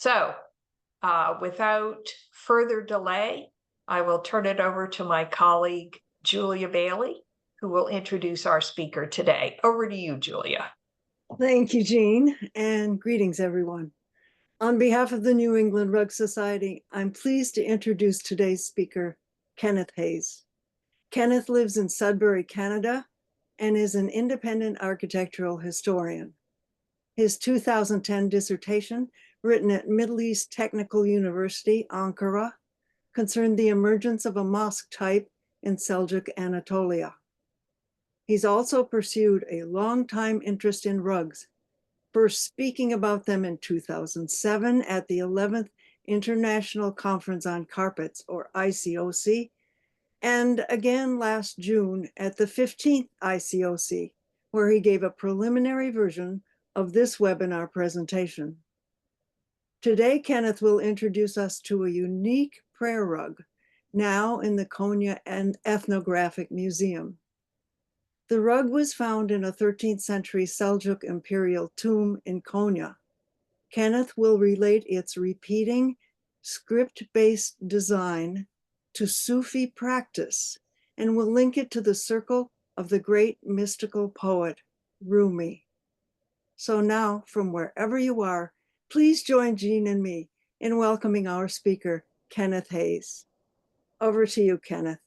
So, without further delay, I will turn it over to my colleague, Julia Bailey, who will introduce our speaker today. Over to you, Julia. Thank you, Jean, and greetings, everyone. On behalf of the New England Rug Society, I'm pleased to introduce today's speaker, Kenneth Hayes. Kenneth lives in Sudbury, Canada, and is an independent architectural historian. His 2010 dissertation, written at Middle East Technical University, Ankara, concerned the emergence of a mosque type in Seljuk, Anatolia. He's also pursued a long-time interest in rugs, first speaking about them in 2007 at the 11th International Conference on Carpets, or ICOC, and again last June at the 15th ICOC, where he gave a preliminary version of this webinar presentation. Today, Kenneth will introduce us to a unique prayer rug, now in the Konya Ethnographic Museum. The rug was found in a 13th century Seljuk imperial tomb in Konya. Kenneth will relate its repeating, script-based design to Sufi practice and will link it to the circle of the great mystical poet, Rumi. So now, from wherever you are, please join Jean and me in welcoming our speaker, Kenneth Hayes. Over to you, Kenneth.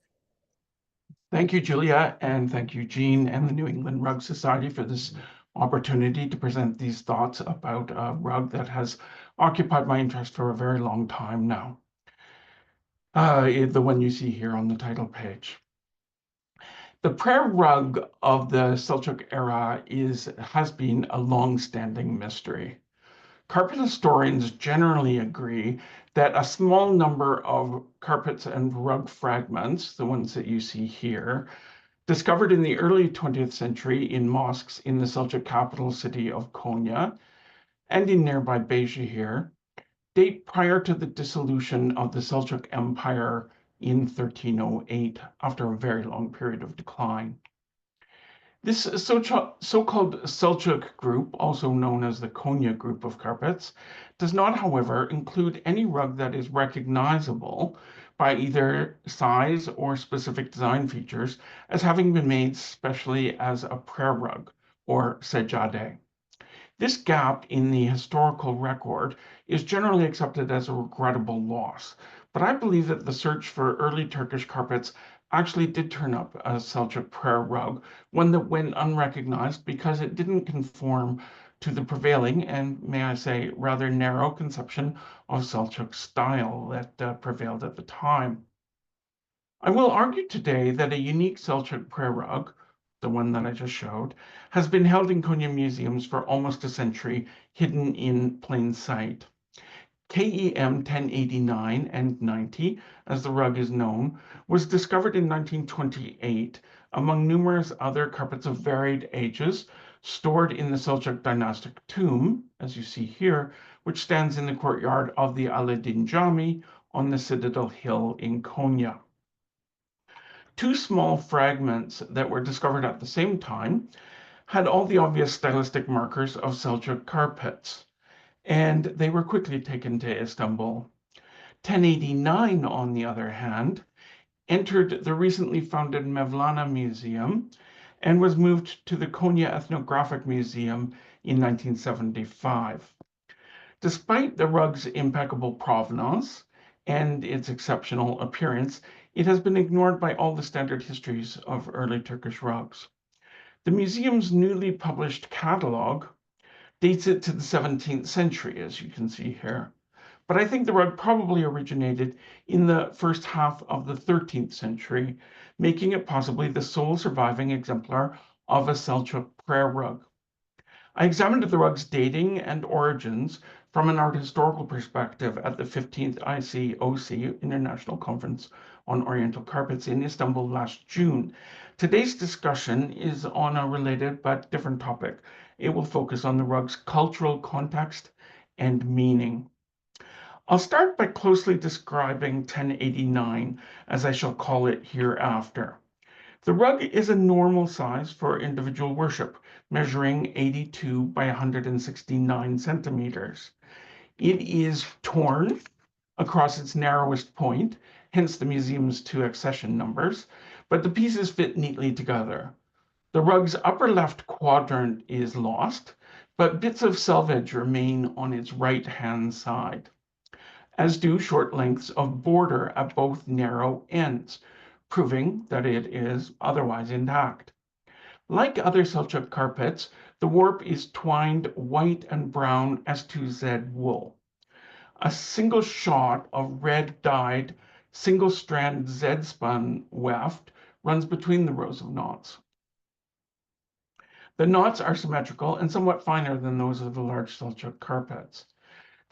Thank you, Julia, and thank you, Jean and the New England Rug Society for this opportunity to present these thoughts about a rug that has occupied my interest for a very long time now. The one you see here on the title page. The prayer rug of the Seljuk era has been a long-standing mystery. Carpet historians generally agree that a small number of carpets and rug fragments, the ones that you see here, discovered in the early 20th century in mosques in the Seljuk capital city of Konya and in nearby Beyşehir, date prior to the dissolution of the Seljuk Empire in 1308, after a very long period of decline. This so-called Seljuk group, also known as the Konya group of carpets, does not, however, include any rug that is recognizable by either size or specific design features as having been made specially as a prayer rug, or sejade. This gap in the historical record is generally accepted as a regrettable loss, but I believe that the search for early Turkish carpets actually did turn up a Seljuk prayer rug, one that went unrecognized because it didn't conform to the prevailing and, may I say, rather narrow conception of Seljuk style that prevailed at the time. I will argue today that a unique Seljuk prayer rug, the one that I just showed, has been held in Konya museums for almost a century, hidden in plain sight. KEM 1089 and 90, as the rug is known, was discovered in 1928 among numerous other carpets of varied ages stored in the Seljuk dynastic tomb, as you see here, which stands in the courtyard of the Aladdin Jami on the Citadel Hill in Konya. Two small fragments that were discovered at the same time had all the obvious stylistic markers of Seljuk carpets, and they were quickly taken to Istanbul. 1089, on the other hand, entered the recently founded Mevlana Museum and was moved to the Konya Ethnographic Museum in 1975. Despite the rug's impeccable provenance and its exceptional appearance, it has been ignored by all the standard histories of early Turkish rugs. The museum's newly published catalog dates it to the 17th century, as you can see here. But I think the rug probably originated in the first half of the 13th century, making it possibly the sole surviving exemplar of a Seljuk prayer rug. I examined the rug's dating and origins from an art historical perspective at the 15th ICOC, International Conference on Oriental Carpets, in Istanbul last June. Today's discussion is on a related but different topic. It will focus on the rug's cultural context and meaning. I'll start by closely describing 1089, as I shall call it hereafter. The rug is a normal size for individual worship, measuring 82 by 169 centimeters. It is torn across its narrowest point, hence the museum's 2 accession numbers, but the pieces fit neatly together. The rug's upper left quadrant is lost, but bits of selvage remain on its right-hand side, as do short lengths of border at both narrow ends, proving that it is otherwise intact. Like other Seljuk carpets, the warp is twined white and brown S2Z wool. A single shot of red dyed, single strand Z-spun weft runs between the rows of knots. The knots are symmetrical and somewhat finer than those of the large Seljuk carpets.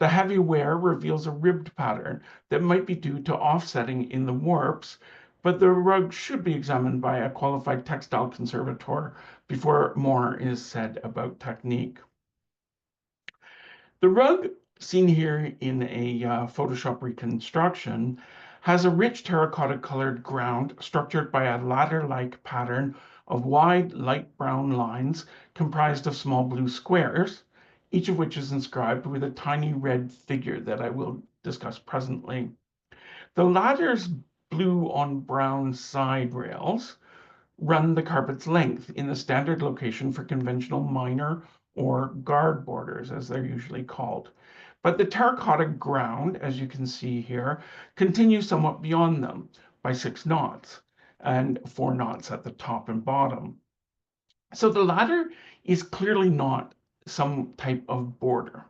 The heavy wear reveals a ribbed pattern that might be due to offsetting in the warps, but the rug should be examined by a qualified textile conservator before more is said about technique. The rug, seen here in a Photoshop reconstruction, has a rich terracotta colored ground structured by a ladder-like pattern of wide light brown lines comprised of small blue squares, each of which is inscribed with a tiny red figure that I will discuss presently. The ladder's blue on brown side rails run the carpet's length in the standard location for conventional minor or guard borders, as they're usually called. But the terracotta ground, as you can see here, continues somewhat beyond them by 6 knots and 4 knots at the top and bottom. So the ladder is clearly not some type of border.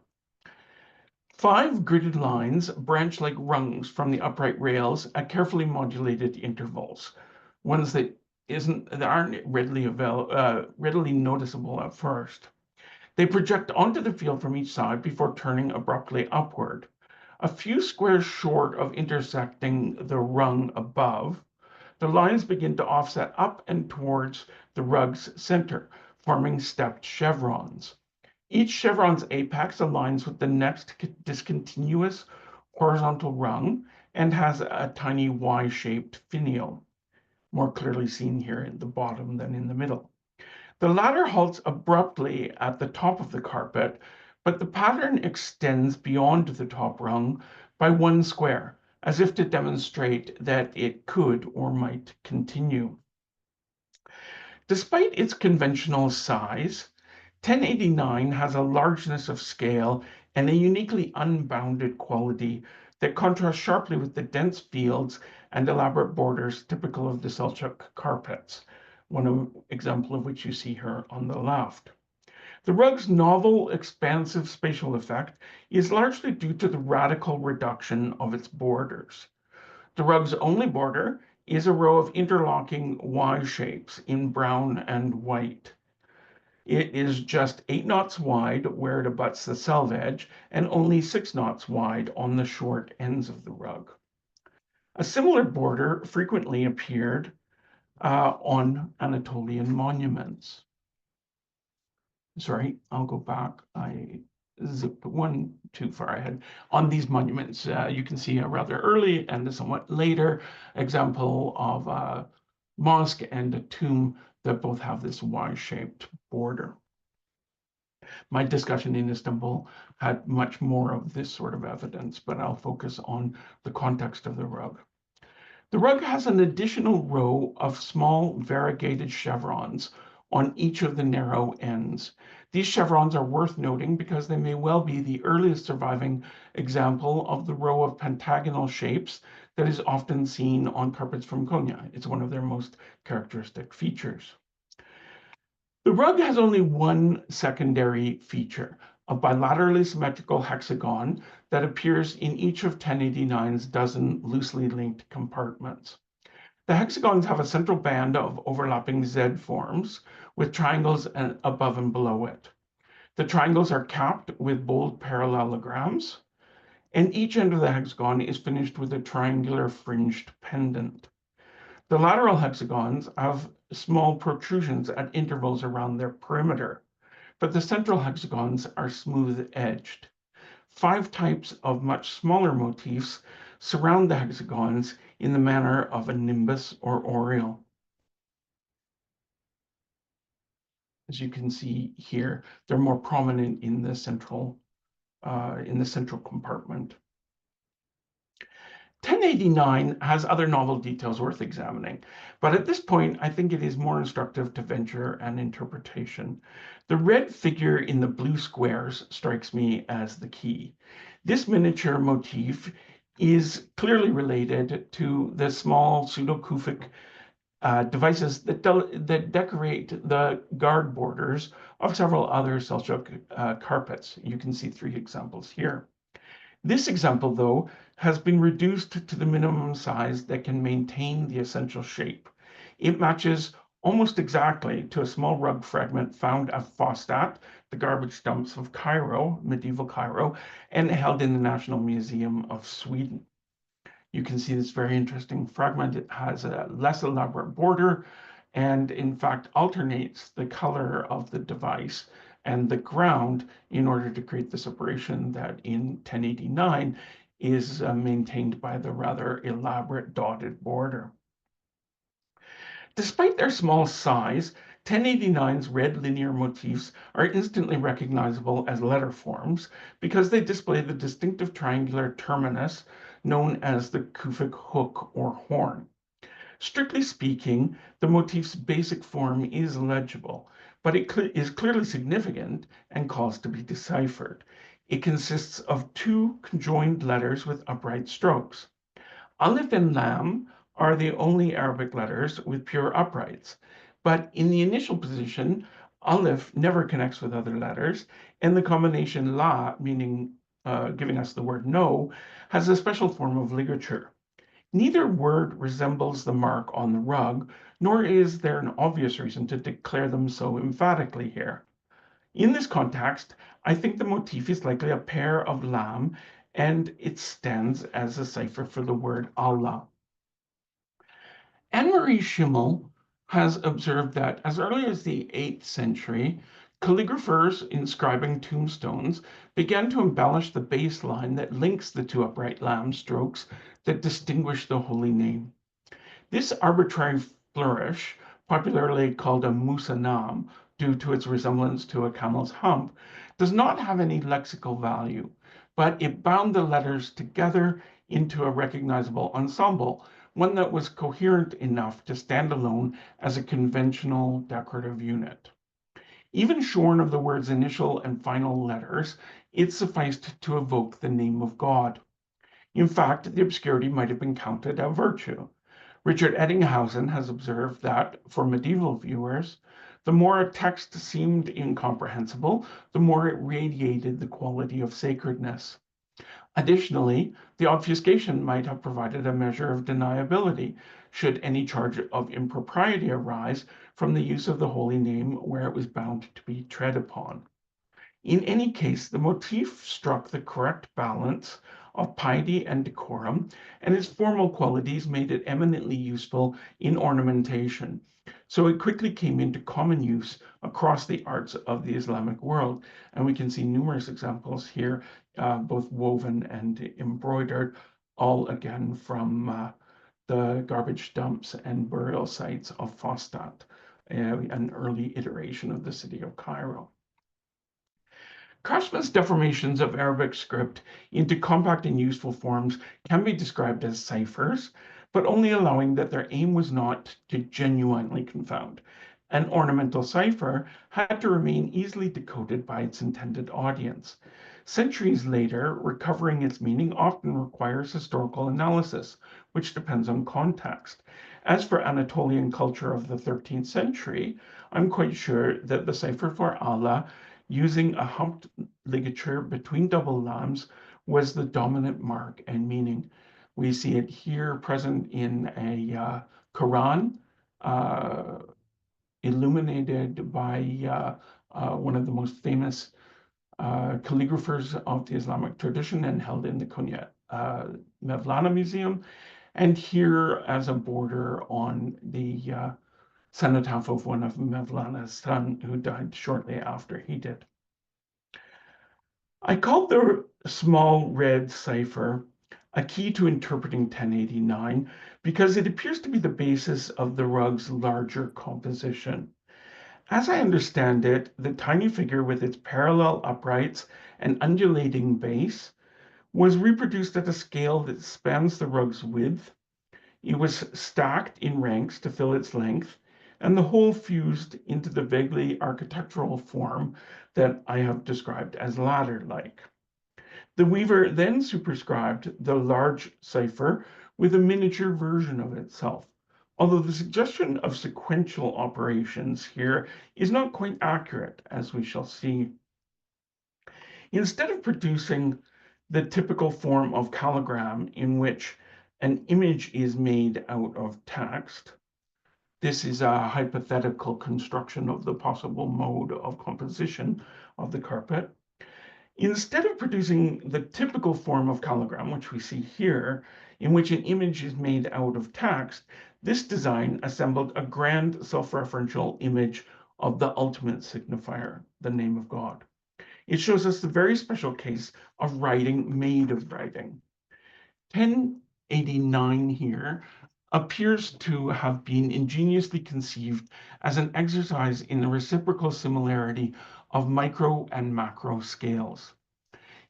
5 gridded lines branch like rungs from the upright rails at carefully modulated intervals, ones that aren't readily noticeable at first. They project onto the field from each side before turning abruptly upward. A few squares short of intersecting the rung above, the lines begin to offset up and towards the rug's center, forming stepped chevrons. Each chevron's apex aligns with the next discontinuous horizontal rung and has a tiny Y-shaped finial, more clearly seen here in the bottom than in the middle. The ladder halts abruptly at the top of the carpet, but the pattern extends beyond the top rung by 1 square, as if to demonstrate that it could or might continue. Despite its conventional size, 1089 has a largeness of scale and a uniquely unbounded quality that contrasts sharply with the dense fields and elaborate borders typical of the Seljuk carpets, one example of which you see here on the left. The rug's novel, expansive spatial effect is largely due to the radical reduction of its borders. The rug's only border is a row of interlocking Y shapes in brown and white. It is just 8 knots wide where it abuts the selvage and only 6 knots wide on the short ends of the rug. A similar border frequently appeared on Anatolian monuments. Sorry, I'll go back. I zipped one too far ahead. On these monuments, you can see a rather early and a somewhat later example of a mosque and a tomb that both have this Y-shaped border. My discussion in Istanbul had much more of this sort of evidence, but I'll focus on the context of the rug. The rug has an additional row of small variegated chevrons on each of the narrow ends. These chevrons are worth noting because they may well be the earliest surviving example of the row of pentagonal shapes that is often seen on carpets from Konya. It's one of their most characteristic features. The rug has only one secondary feature, a bilaterally symmetrical hexagon that appears in each of 1089's dozen loosely linked compartments. The hexagons have a central band of overlapping Z forms with triangles above and below it. The triangles are capped with bold parallelograms, and each end of the hexagon is finished with a triangular fringed pendant. The lateral hexagons have small protrusions at intervals around their perimeter, but the central hexagons are smooth-edged. 5 types of much smaller motifs surround the hexagons in the manner of a nimbus or aureole. As you can see here, they're more prominent in the central in the central compartment. 1089 has other novel details worth examining, but at this point, I think it is more instructive to venture an interpretation. The red figure in the blue squares strikes me as the key. This miniature motif is clearly related to the small pseudo-Kufic devices that decorate the guard borders of several other Seljuk carpets. You can see 3 examples here. This example, though, has been reduced to the minimum size that can maintain the essential shape. It matches almost exactly to a small rug fragment found at Fostat, the garbage dumps of Cairo, medieval Cairo, and held in the National Museum of Sweden. You can see this very interesting fragment. It has a less elaborate border and, in fact, alternates the color of the device and the ground in order to create the separation that in 1089 is maintained by the rather elaborate dotted border. Despite their small size, 1089's red linear motifs are instantly recognizable as letter forms because they display the distinctive triangular terminus known as the Kufic hook or horn. Strictly speaking, the motif's basic form is legible, but it is clearly significant and calls to be deciphered. It consists of 2 conjoined letters with upright strokes. Alif and Lam are the only Arabic letters with pure uprights, but in the initial position, Alif never connects with other letters, and the combination La, meaning giving us the word no, has a special form of ligature. Neither word resembles the mark on the rug, nor is there an obvious reason to declare them so emphatically here. In this context, I think the motif is likely a pair of lam, and it stands as a cipher for the word Allah. Anne-Marie Schimmel has observed that as early as the 8th century, calligraphers inscribing tombstones began to embellish the baseline that links the 2 upright lam strokes that distinguish the holy name. This arbitrary flourish, popularly called a musanam due to its resemblance to a camel's hump, does not have any lexical value, but it bound the letters together into a recognizable ensemble, one that was coherent enough to stand alone as a conventional decorative unit. Even shorn of the word's initial and final letters, it sufficed to evoke the name of God. In fact, the obscurity might have been counted a virtue. Richard Eddinghausen has observed that, for medieval viewers, the more a text seemed incomprehensible, the more it radiated the quality of sacredness. Additionally, the obfuscation might have provided a measure of deniability should any charge of impropriety arise from the use of the holy name where it was bound to be tread upon. In any case, the motif struck the correct balance of piety and decorum, and its formal qualities made it eminently useful in ornamentation. So it quickly came into common use across the arts of the Islamic world. And we can see numerous examples here, both woven and embroidered, all again from the garbage dumps and burial sites of Fostat, an early iteration of the city of Cairo. Craftsman's deformations of Arabic script into compact and useful forms can be described as ciphers, but only allowing that their aim was not to genuinely confound. An ornamental cipher had to remain easily decoded by its intended audience. Centuries later, recovering its meaning often requires historical analysis, which depends on context. As for Anatolian culture of the 13th century, I'm quite sure that the cipher for Allah using a humped ligature between double lambs was the dominant mark and meaning. We see it here present in a Quran illuminated by one of the most famous calligraphers of the Islamic tradition and held in the Konya Mevlana Museum, and here as a border on the cenotaph of one of Mevlana's son who died shortly after he did. I called the small red cipher a key to interpreting 1089 because it appears to be the basis of the rug's larger composition. As I understand it, the tiny figure with its parallel uprights and undulating base was reproduced at a scale that spans the rug's width. It was stacked in ranks to fill its length, and the whole fused into the vaguely architectural form that I have described as ladder-like. The weaver then superscribed the large cipher with a miniature version of itself, although the suggestion of sequential operations here is not quite accurate, as we shall see. Instead of producing the typical form of calligram in which an image is made out of text, this is a hypothetical construction of the possible mode of composition of the carpet. Instead of producing the typical form of calligram, which we see here, in which an image is made out of text, this design assembled a grand self-referential image of the ultimate signifier, the name of God. It shows us the very special case of writing made of writing. 1089 here appears to have been ingeniously conceived as an exercise in the reciprocal similarity of micro and macro scales.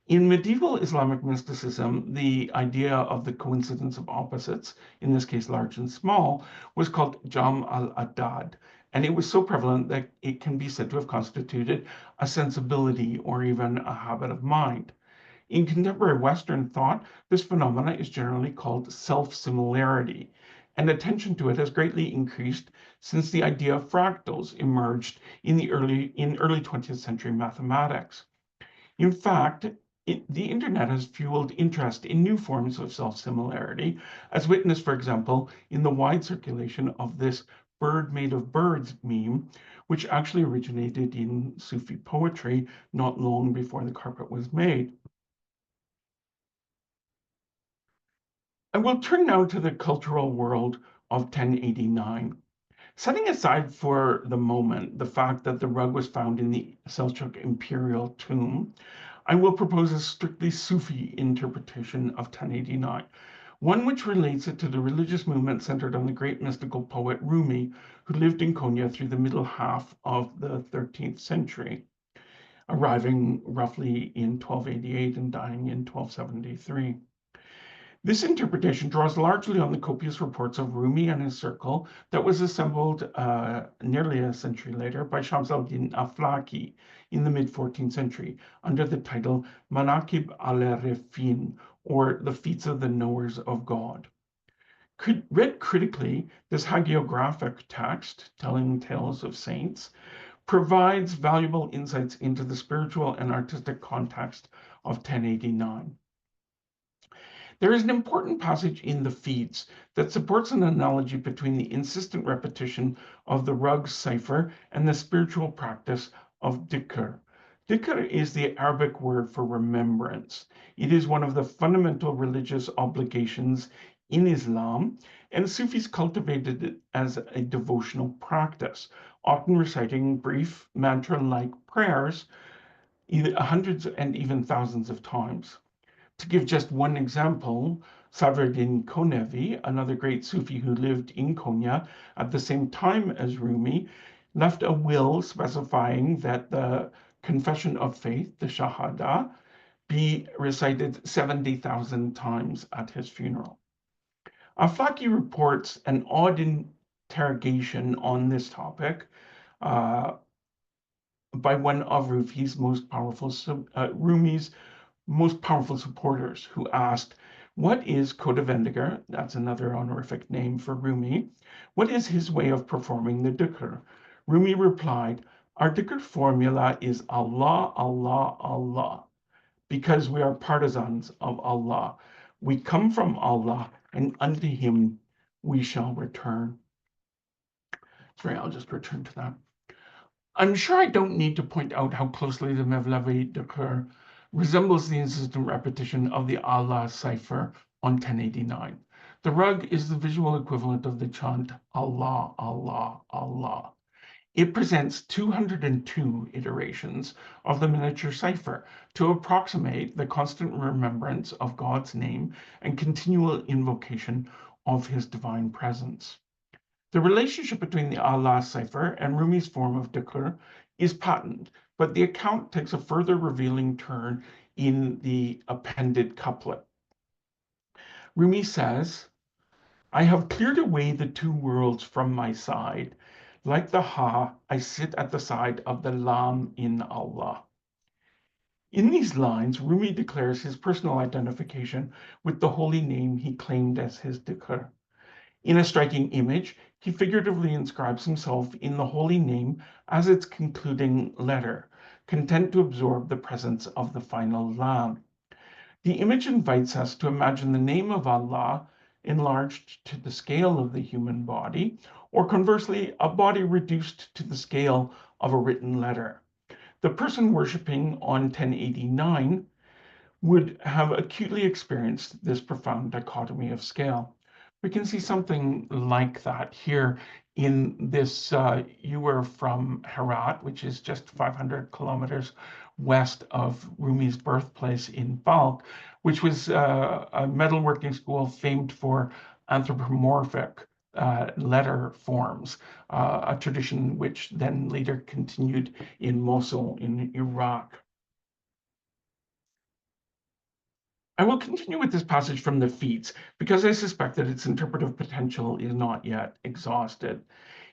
In medieval Islamic mysticism, the idea of the coincidence of opposites, in this case large and small, was called Jam al-Adad, and it was so prevalent that it can be said to have constituted a sensibility or even a habit of mind. In contemporary Western thought, this phenomena is generally called self-similarity, and attention to it has greatly increased since the idea of fractals emerged in early 20th century mathematics. In fact, the internet has fueled interest in new forms of self-similarity, as witnessed, for example, in the wide circulation of this bird made of birds meme, which actually originated in Sufi poetry not long before the carpet was made. I will turn now to the cultural world of 1089. Setting aside for the moment the fact that the rug was found in the Seljuk imperial tomb, I will propose a strictly Sufi interpretation of 1089, one which relates it to the religious movement centered on the great mystical poet Rumi, who lived in Konya through the middle half of the 13th century, arriving roughly in 1288 and dying in 1273. This interpretation draws largely on the copious reports of Rumi and his circle that was assembled nearly a century later by Shams al-Din Aflaki in the mid-14th century under the title Manaqib al-Refin, or The Feats of the Knowers of God. Read critically, this hagiographic text, telling tales of saints, provides valuable insights into the spiritual and artistic context of 1089. There is an important passage in the Feats that supports an analogy between the insistent repetition of the rug cipher and the spiritual practice of dhikr. Dhikr is the Arabic word for remembrance. It is one of the fundamental religious obligations in Islam, and Sufis cultivated it as a devotional practice, often reciting brief mantra-like prayers hundreds and even thousands of times. To give just one example, Sadruddin Konevi, another great Sufi who lived in Konya at the same time as Rumi, left a will specifying that the confession of faith, the Shahada, be recited 70,000 times at his funeral. Aflaki reports an odd interrogation on this topic by one of Rumi's most powerful supporters, who asked, "What is Khodavendigar?" That's another honorific name for Rumi. "What is his way of performing the dhikr?" Rumi replied, "Our dhikr formula is Allah, Allah, Allah, because we are partisans of Allah. We come from Allah, and unto him we shall return." Sorry, I'll just return to that. I'm sure I don't need to point out how closely the Mevlevi dhikr resembles the insistent repetition of the Allah cipher on 1089. The rug is the visual equivalent of the chant Allah, Allah, Allah. It presents 202 iterations of the miniature cipher to approximate the constant remembrance of God's name and continual invocation of his divine presence. The relationship between the Allah cipher and Rumi's form of dhikr is patent, but the account takes a further revealing turn in the appended couplet. Rumi says, I have cleared away the two worlds from my side. Like the Ha, I sit at the side of the Lam in Allah. In these lines, Rumi declares his personal identification with the holy name he claimed as his dhikr. In a striking image, he figuratively inscribes himself in the holy name as its concluding letter, content to absorb the presence of the final Lam. The image invites us to imagine the name of Allah enlarged to the scale of the human body, or conversely, a body reduced to the scale of a written letter. The person worshipping on 1089 would have acutely experienced this profound dichotomy of scale. We can see something like that here in this ewer from Herat, which is just 500 kilometers west of Rumi's birthplace in Balkh, which was a metalworking school famed for anthropomorphic letter forms, a tradition which then later continued in Mosul in Iraq. I will continue with this passage from the Feats because I suspect that its interpretive potential is not yet exhausted.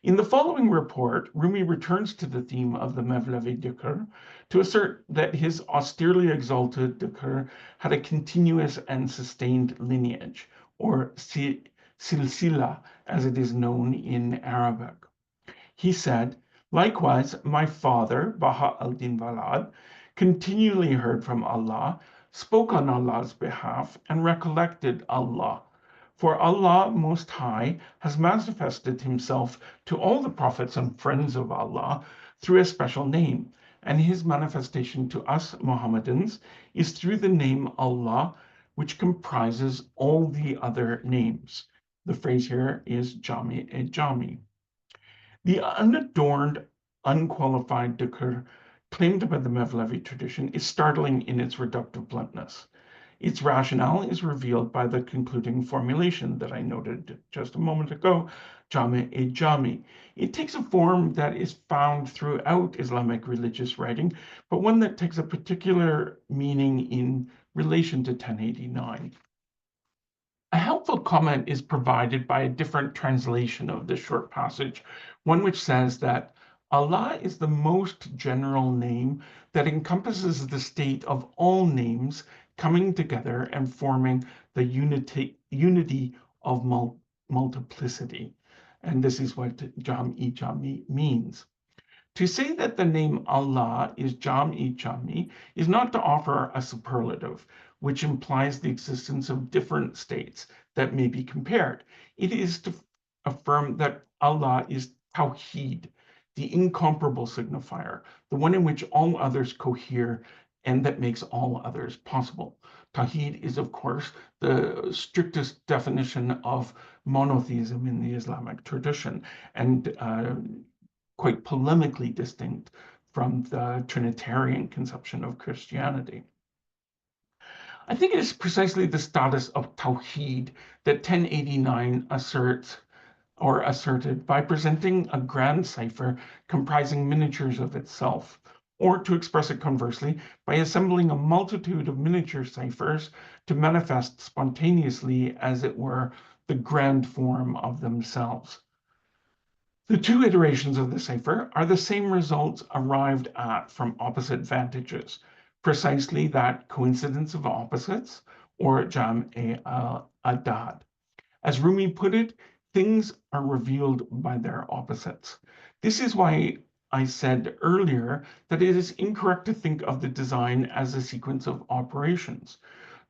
In the following report, Rumi returns to the theme of the Mevlevi dhikr to assert that his austerely exalted dhikr had a continuous and sustained lineage, or silsila, as it is known in Arabic. He said, likewise, my father, Baha al-Din Valad, continually heard from Allah, spoke on Allah's behalf, and recollected Allah. For Allah Most High has manifested himself to all the prophets and friends of Allah through a special name, and his manifestation to us Mohammedans is through the name Allah, which comprises all the other names. The phrase here is Jami-e-Jami. The unadorned, unqualified dhikr claimed by the Mevlevi tradition is startling in its reductive bluntness. Its rationale is revealed by the concluding formulation that I noted just a moment ago, Jami-e-Jami. It takes a form that is found throughout Islamic religious writing, but one that takes a particular meaning in relation to 1089. A helpful comment is provided by a different translation of this short passage, one which says that Allah is the most general name that encompasses the state of all names coming together and forming the unity of multiplicity. And this is what Jam-e-Jami means. To say that the name Allah is Jam-e-Jami is not to offer a superlative, which implies the existence of different states that may be compared. It is to affirm that Allah is Tawheed, the incomparable signifier, the one in which all others cohere and that makes all others possible. Tawheed is, of course, the strictest definition of monotheism in the Islamic tradition, and quite polemically distinct from the Trinitarian conception of Christianity. I think it is precisely the status of Tawheed that 1089 asserted by presenting a grand cipher comprising miniatures of itself, or to express it conversely, by assembling a multitude of miniature ciphers to manifest spontaneously, as it were, the grand form of themselves. The two iterations of the cipher are the same results arrived at from opposite vantages, precisely that coincidence of opposites, or jam-e-adad. As Rumi put it, things are revealed by their opposites. This is why I said earlier that it is incorrect to think of the design as a sequence of operations.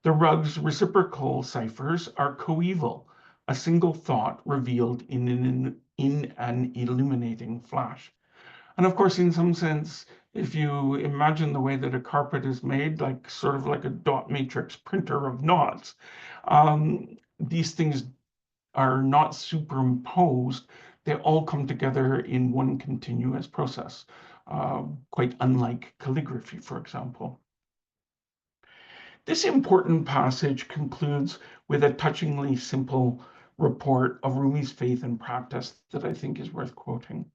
The rug's reciprocal ciphers are coeval, a single thought revealed in an illuminating flash. And of course, in some sense, if you imagine the way that a carpet is made, like sort of like a dot matrix printer of knots, these things are not superimposed. They all come together in one continuous process, quite unlike calligraphy, for example. This important passage concludes with a touchingly simple report of Rumi's faith and practice that I think is worth quoting.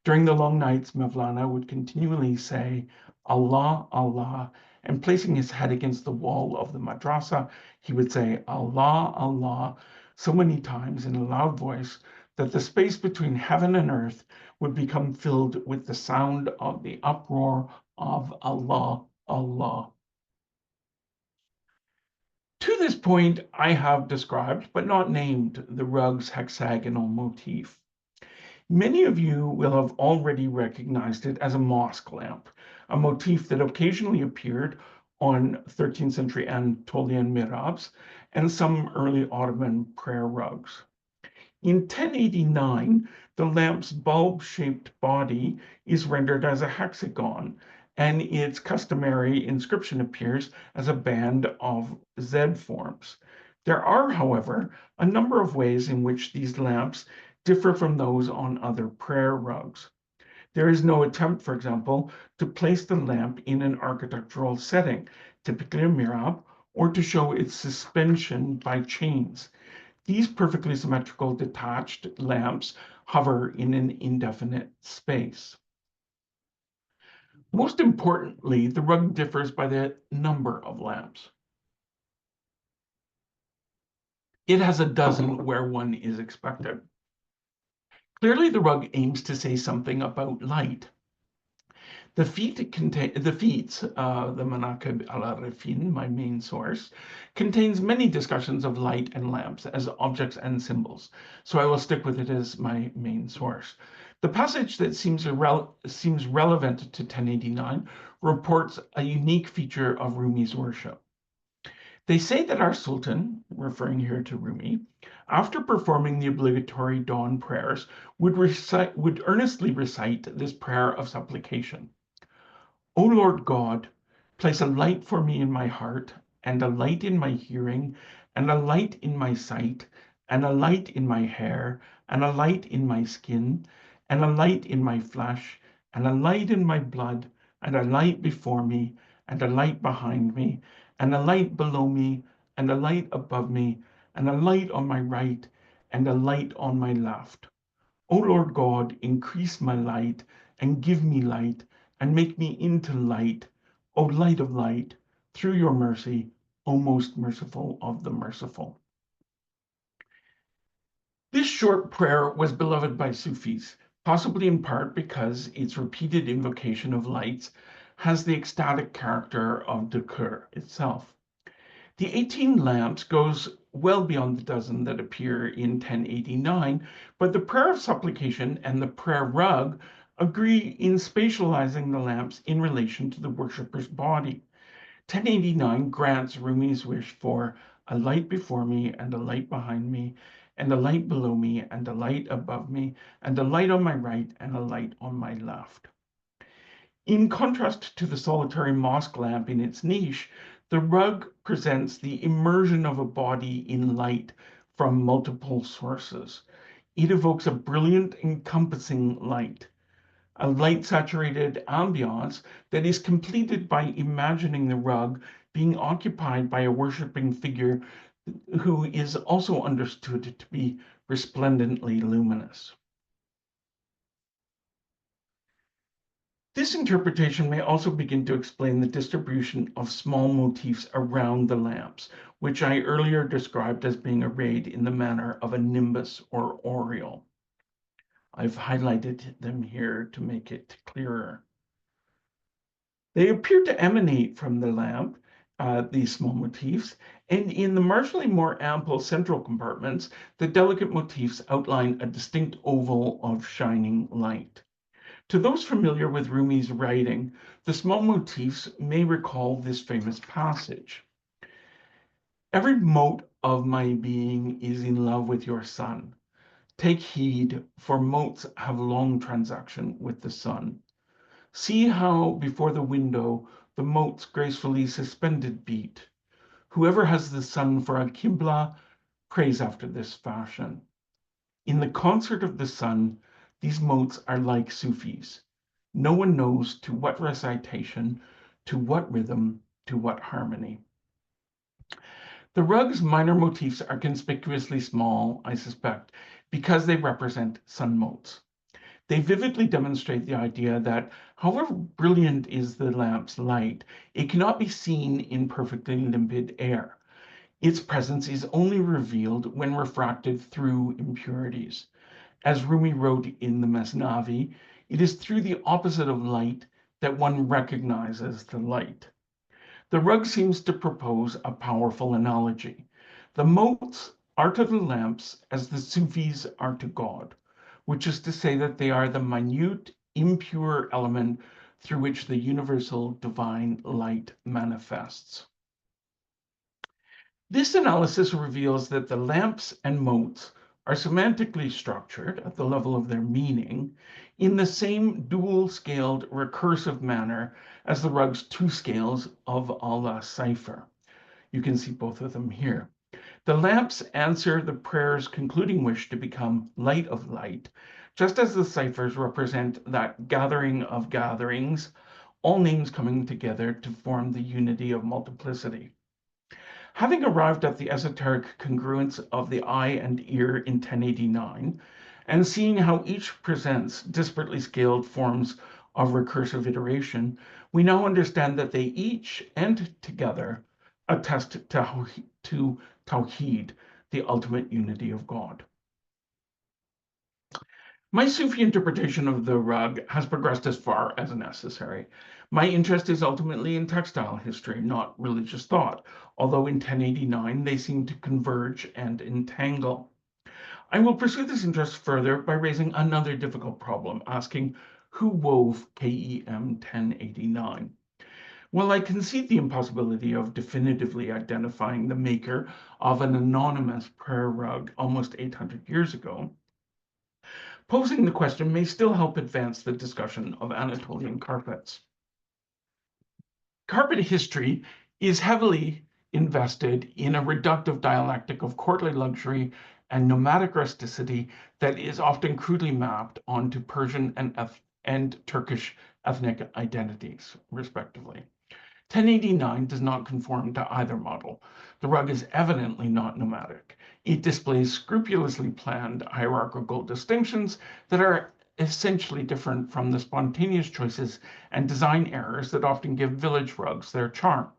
During the long nights, Mevlana would continually say, Allah, Allah, and placing his head against the wall of the madrasa, he would say, Allah, Allah, so many times in a loud voice that the space between heaven and earth would become filled with the sound of the uproar of Allah, Allah. To this point, I have described, but not named, the rug's hexagonal motif. Many of you will have already recognized it as a mosque lamp, a motif that occasionally appeared on 13th century Anatolian mihrabs and some early Ottoman prayer rugs. In 1089, the lamp's bulb-shaped body is rendered as a hexagon, and its customary inscription appears as a band of Z forms. There are, however, a number of ways in which these lamps differ from those on other prayer rugs. There is no attempt, for example, to place the lamp in an architectural setting, typically a mihrab, or to show its suspension by chains. These perfectly symmetrical detached lamps hover in an indefinite space. Most importantly, the rug differs by the number of lamps. It has a dozen where one is expected. Clearly, the rug aims to say something about light. The feats, the Manaqib al-Arifin, my main source, contains many discussions of light and lamps as objects and symbols, so I will stick with it as my main source. The passage that seems relevant to 1089 reports a unique feature of Rumi's worship. They say that our Sultan, referring here to Rumi, after performing the obligatory dawn prayers, would earnestly recite this prayer of supplication. O Lord God, place a light for me in my heart, and a light in my hearing, and a light in my sight, and a light in my hair, and a light in my skin, and a light in my flesh, and a light in my blood, and a light before me, and a light behind me, and a light below me, and a light above me, and a light on my right, and a light on my left. O Lord God, increase my light, and give me light, and make me into light, O light of light, through your mercy, O most merciful of the merciful. This short prayer was beloved by Sufis, possibly in part because its repeated invocation of lights has the ecstatic character of dhikr itself. The 18 lamps goes well beyond the dozen that appear in 1089, but the prayer of supplication and the prayer rug agree in spatializing the lamps in relation to the worshipper's body. 1089 grants Rumi's wish for a light before me and a light behind me, and a light below me and a light above me, and a light on my right and a light on my left. In contrast to the solitary mosque lamp in its niche, the rug presents the immersion of a body in light from multiple sources. It evokes a brilliant, encompassing light, a light-saturated ambiance that is completed by imagining the rug being occupied by a worshipping figure who is also understood to be resplendently luminous. This interpretation may also begin to explain the distribution of small motifs around the lamps, which I earlier described as being arrayed in the manner of a nimbus or aureole. I've highlighted them here to make it clearer. They appear to emanate from the lamp, these small motifs, and in the marginally more ample central compartments, the delicate motifs outline a distinct oval of shining light. To those familiar with Rumi's writing, the small motifs may recall this famous passage. Every mote of my being is in love with your son. Take heed, for motes have long transaction with the sun. See how before the window the motes gracefully suspended beat. Whoever has the sun for a qibla prays after this fashion. In the concert of the sun, these motes are like Sufis. No one knows to what recitation, to what rhythm, to what harmony. The rug's minor motifs are conspicuously small, I suspect, because they represent sun motes. They vividly demonstrate the idea that however brilliant is the lamp's light, it cannot be seen in perfectly limpid air. Its presence is only revealed when refracted through impurities. As Rumi wrote in the Mesnavi, it is through the opposite of light that one recognizes the light. The rug seems to propose a powerful analogy. The motes are to the lamps as the Sufis are to God, which is to say that they are the minute, impure element through which the universal divine light manifests. This analysis reveals that the lamps and motes are semantically structured at the level of their meaning in the same dual-scaled recursive manner as the rug's two scales of Allah cipher. You can see both of them here. The lamps answer the prayer's concluding wish to become light of light, just as the ciphers represent that gathering of gatherings, all names coming together to form the unity of multiplicity. Having arrived at the esoteric congruence of the eye and ear in 1089, and seeing how each presents disparately scaled forms of recursive iteration, we now understand that they each and together attest to Tawheed, the ultimate unity of God. My Sufi interpretation of the rug has progressed as far as necessary. My interest is ultimately in textile history, not religious thought, although in 1089 they seem to converge and entangle. I will pursue this interest further by raising another difficult problem, asking who wove KEM 1089? While I concede the impossibility of definitively identifying the maker of an anonymous prayer rug almost 800 years ago, posing the question may still help advance the discussion of Anatolian carpets. Carpet history is heavily invested in a reductive dialectic of courtly luxury and nomadic rusticity that is often crudely mapped onto Persian and Turkish ethnic identities, respectively. 1089 does not conform to either model. The rug is evidently not nomadic. It displays scrupulously planned hierarchical distinctions that are essentially different from the spontaneous choices and design errors that often give village rugs their charm.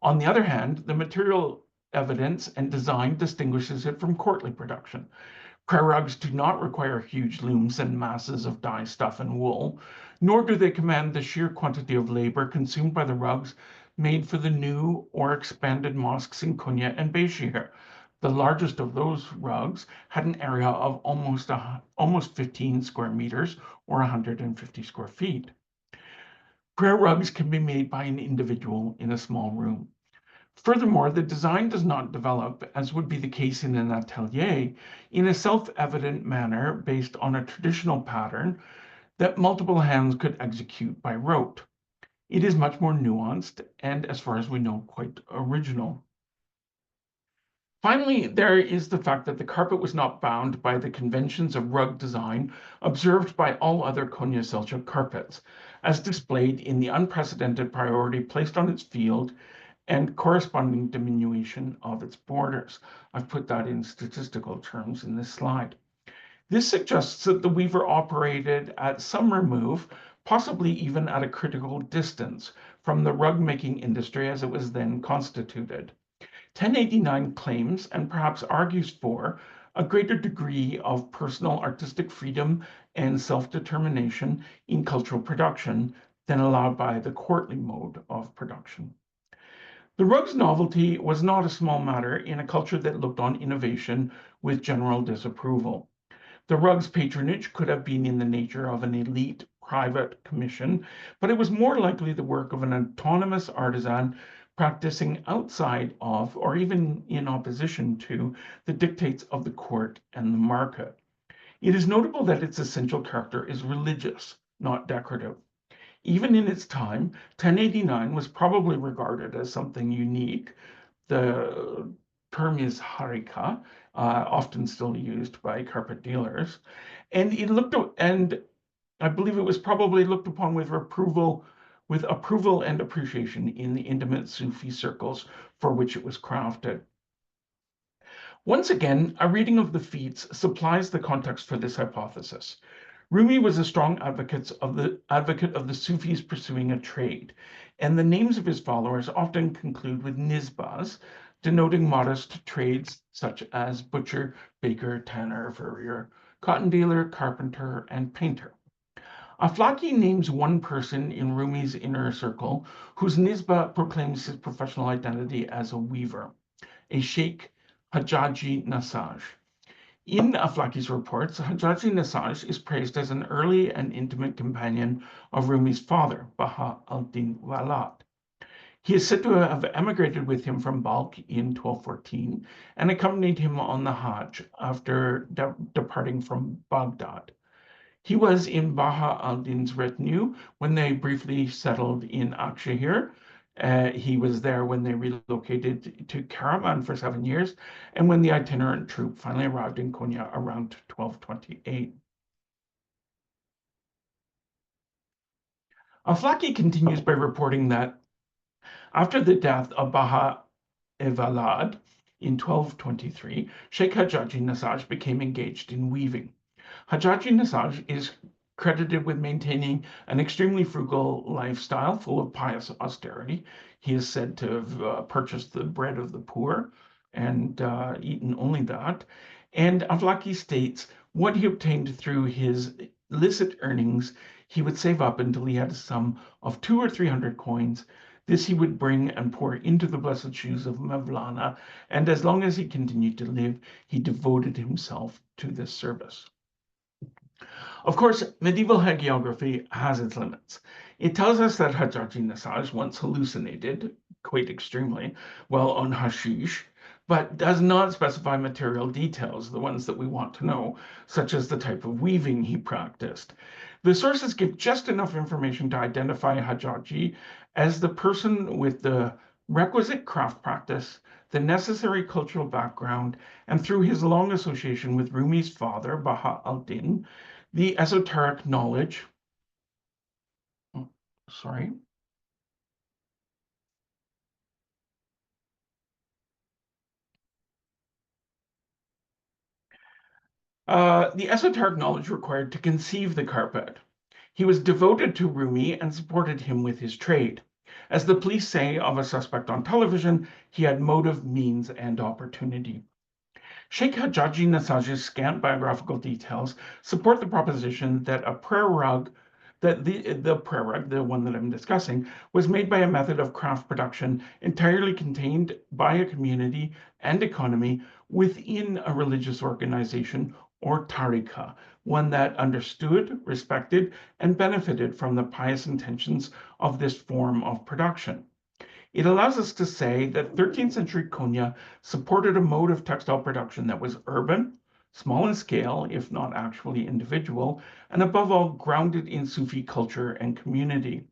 On the other hand, the material evidence and design distinguishes it from courtly production. Prayer rugs do not require huge looms and masses of dye stuff and wool, nor do they command the sheer quantity of labor consumed by the rugs made for the new or expanded mosques in Konya and Beşehir. The largest of those rugs had an area of almost 15 square meters or 150 square feet. Prayer rugs can be made by an individual in a small room. Furthermore, the design does not develop, as would be the case in an atelier, in a self-evident manner based on a traditional pattern that multiple hands could execute by rote. It is much more nuanced and, as far as we know, quite original. Finally, there is the fact that the carpet was not bound by the conventions of rug design observed by all other Konya Seljuk carpets, as displayed in the unprecedented priority placed on its field and corresponding diminution of its borders. I've put that in statistical terms in this slide. This suggests that the weaver operated at some remove, possibly even at a critical distance, from the rug-making industry as it was then constituted. 1089 claims, and perhaps argues for, a greater degree of personal artistic freedom and self-determination in cultural production than allowed by the courtly mode of production. The rug's novelty was not a small matter in a culture that looked on innovation with general disapproval. The rug's patronage could have been in the nature of an elite private commission, but it was more likely the work of an autonomous artisan practicing outside of, or even in opposition to, the dictates of the court and the market. It is notable that its essential character is religious, not decorative. Even in its time, 1089 was probably regarded as something unique. The term is harika, often still used by carpet dealers, and I believe it was probably looked upon with approval and appreciation in the intimate Sufi circles for which it was crafted. Once again, a reading of the feats supplies the context for this hypothesis. Rumi was a strong advocate of the Sufis pursuing a trade, and the names of his followers often conclude with nisbas, denoting modest trades such as butcher, baker, tanner, furrier, cotton dealer, carpenter, and painter. Aflaki names one person in Rumi's inner circle whose nisba proclaims his professional identity as a weaver, a Sheikh Hajaji Nasaj. In Aflaki's reports, Hajaji Nasaj is praised as an early and intimate companion of Rumi's father, Baha al-Din Walad. He is said to have emigrated with him from Balkh in 1214 and accompanied him on the Hajj after departing from Baghdad. He was in Baha al-Din's retinue when they briefly settled in Akshehir. He was there when they relocated to Caravan for 7 years, and when the itinerant troop finally arrived in Konya around 1228. Aflaki continues by reporting that after the death of Baha Evalad in 1223, Sheikh Hajaji Nasaj became engaged in weaving. Hajaji Nasaj is credited with maintaining an extremely frugal lifestyle full of pious austerity. He is said to have purchased the bread of the poor and eaten only that. And Aflaki states what he obtained through his illicit earnings, he would save up until he had a sum of 200 or 300 coins. This he would bring and pour into the blessed shoes of Mevlana, and as long as he continued to live, he devoted himself to this service. Of course, medieval hagiography has its limits. It tells us that Hajaji Nasaj once hallucinated, quite extremely, while on hashish, but does not specify material details, the ones that we want to know, such as the type of weaving he practiced. The sources give just enough information to identify Hajaji as the person with the requisite craft practice, the necessary cultural background, and through his long association with Rumi's father, Baha al-Din, the esoteric knowledge, the esoteric knowledge required to conceive the carpet. He was devoted to Rumi and supported him with his trade. As the police say of a suspect on television, he had motive, means, and opportunity. Sheikh Hajaji Nasaj's scant biographical details support the proposition that a prayer rug, the prayer rug, the one that I'm discussing, was made by a method of craft production entirely contained by a community and economy within a religious organization or tariqa, one that understood, respected, and benefited from the pious intentions of this form of production. It allows us to say that 13th century Konya supported a mode of textile production that was urban, small in scale, if not actually individual, and above all, grounded in Sufi culture and community.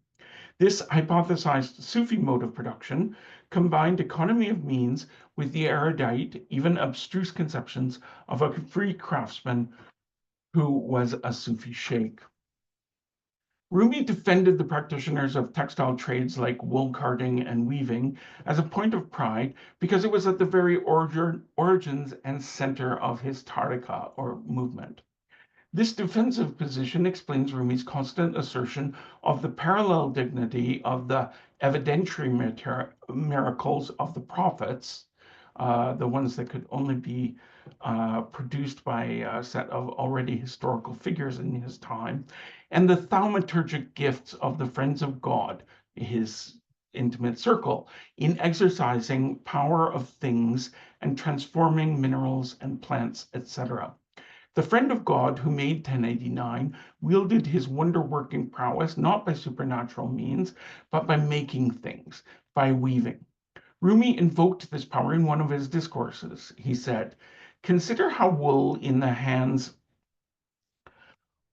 This hypothesized Sufi mode of production combined economy of means with the erudite, even abstruse conceptions of a free craftsman who was a Sufi sheikh. Rumi defended the practitioners of textile trades like wool carding and weaving as a point of pride because it was at the very origins and center of his tariqa, or movement. This defensive position explains Rumi's constant assertion of the parallel dignity of the evidentiary miracles of the prophets, the ones that could only be produced by a set of already historical figures in his time, and the thaumaturgic gifts of the friends of God, his intimate circle, in exercising power of things and transforming minerals and plants, etc. The friend of God who made 1089 wielded his wonder-working prowess not by supernatural means, but by making things, by weaving. Rumi invoked this power in one of his discourses. He said, "Consider how wool in the hands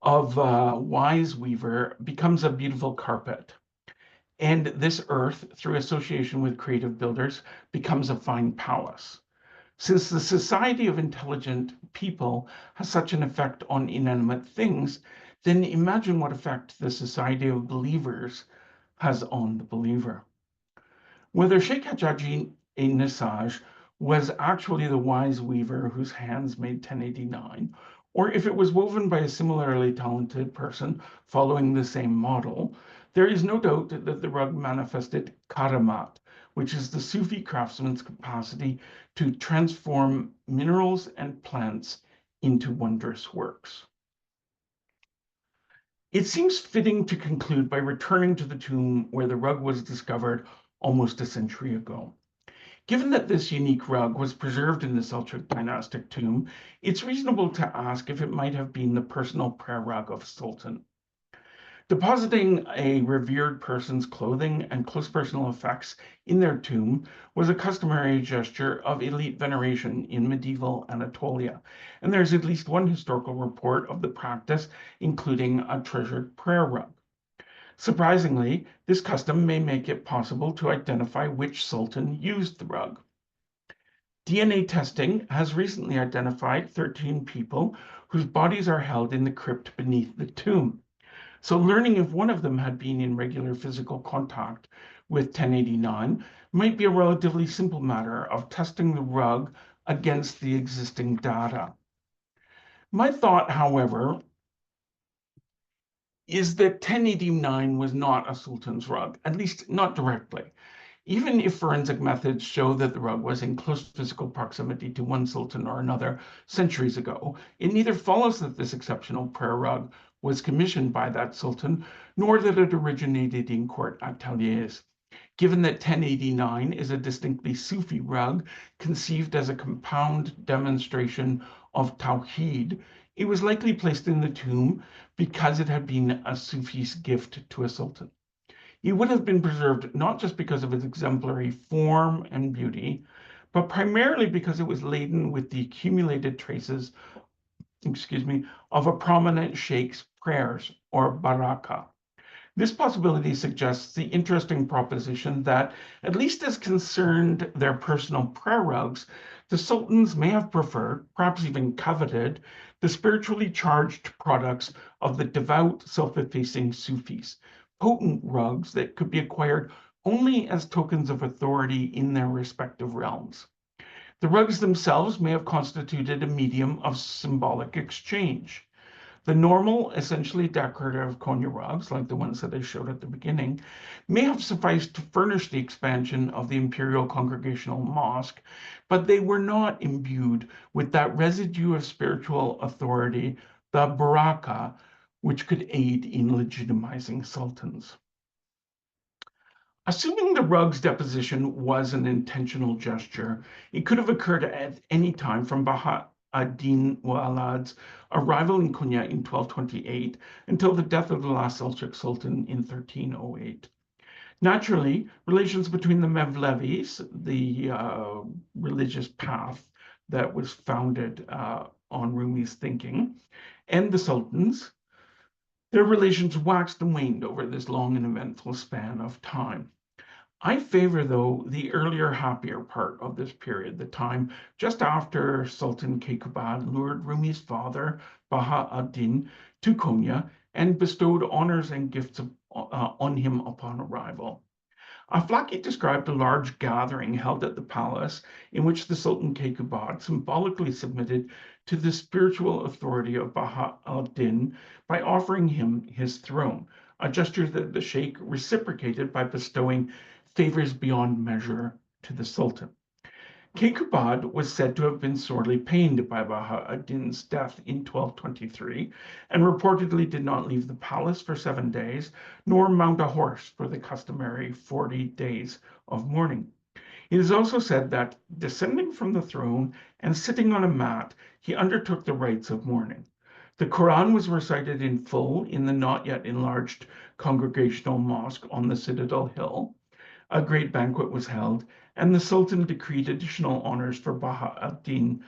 of a wise weaver becomes a beautiful carpet. And this earth, through association with creative builders, becomes a fine palace. Since the society of intelligent people has such an effect on inanimate things, then imagine what effect the society of believers has on the believer." Whether Sheikh Hajaji Nasaj was actually the wise weaver whose hands made 1089, or if it was woven by a similarly talented person following the same model, there is no doubt that the rug manifested karamat, which is the Sufi craftsman's capacity to transform minerals and plants into wondrous works. It seems fitting to conclude by returning to the tomb where the rug was discovered almost a century ago. Given that this unique rug was preserved in the Seljuk dynastic tomb, it's reasonable to ask if it might have been the personal prayer rug of Sultan. Depositing a revered person's clothing and close personal effects in their tomb was a customary gesture of elite veneration in medieval Anatolia, and there's at least one historical report of the practice, including a treasured prayer rug. Surprisingly, this custom may make it possible to identify which sultan used the rug. DNA testing has recently identified 13 people whose bodies are held in the crypt beneath the tomb. So learning if one of them had been in regular physical contact with 1089 might be a relatively simple matter of testing the rug against the existing data. My thought, however, is that 1089 was not a sultan's rug, at least not directly. Even if forensic methods show that the rug was in close physical proximity to one sultan or another centuries ago, it neither follows that this exceptional prayer rug was commissioned by that sultan, nor that it originated in court ateliers. Given that 1089 is a distinctly Sufi rug, conceived as a compound demonstration of Tawheed, it was likely placed in the tomb because it had been a Sufi's gift to a sultan. It would have been preserved not just because of its exemplary form and beauty, but primarily because it was laden with the accumulated traces, of a prominent sheikh's prayers, or baraka. This possibility suggests the interesting proposition that, at least as concerned their personal prayer rugs, the sultans may have preferred, perhaps even coveted, the spiritually charged products of the devout, self-effacing Sufis, potent rugs that could be acquired only as tokens of authority in their respective realms. The rugs themselves may have constituted a medium of symbolic exchange. The normal, essentially decorative Konya rugs, like the ones that I showed at the beginning, may have sufficed to furnish the expansion of the imperial congregational mosque, but they were not imbued with that residue of spiritual authority, the baraka, which could aid in legitimizing sultans. Assuming the rug's deposition was an intentional gesture, it could have occurred at any time from Baha ad-Din Walad's arrival in Konya in 1228 until the death of the last Seljuk Sultan in 1308. Naturally, relations between the Mevlevis, the religious path that was founded on Rumi's thinking, and the sultans, their relations waxed and waned over this long and eventful span of time. I favor, though, the earlier, happier part of this period, the time just after Sultan Keykubat lured Rumi's father, Baha ad-Din, to Konya and bestowed honors and gifts on him upon arrival. Aflaki described a large gathering held at the palace in which the Sultan Keykubat symbolically submitted to the spiritual authority of Baha ad-Din by offering him his throne, a gesture that the sheikh reciprocated by bestowing favors beyond measure to the Sultan. Keykubat was said to have been sorely pained by Baha ad-Din's death in 1223 and reportedly did not leave the palace for 7 days, nor mount a horse for the customary 40 days of mourning. It is also said that, descending from the throne and sitting on a mat, he undertook the rites of mourning. The Quran was recited in full in the not yet enlarged congregational mosque on the Citadel Hill. A great banquet was held, and the Sultan decreed additional honors for Baha ad-Din,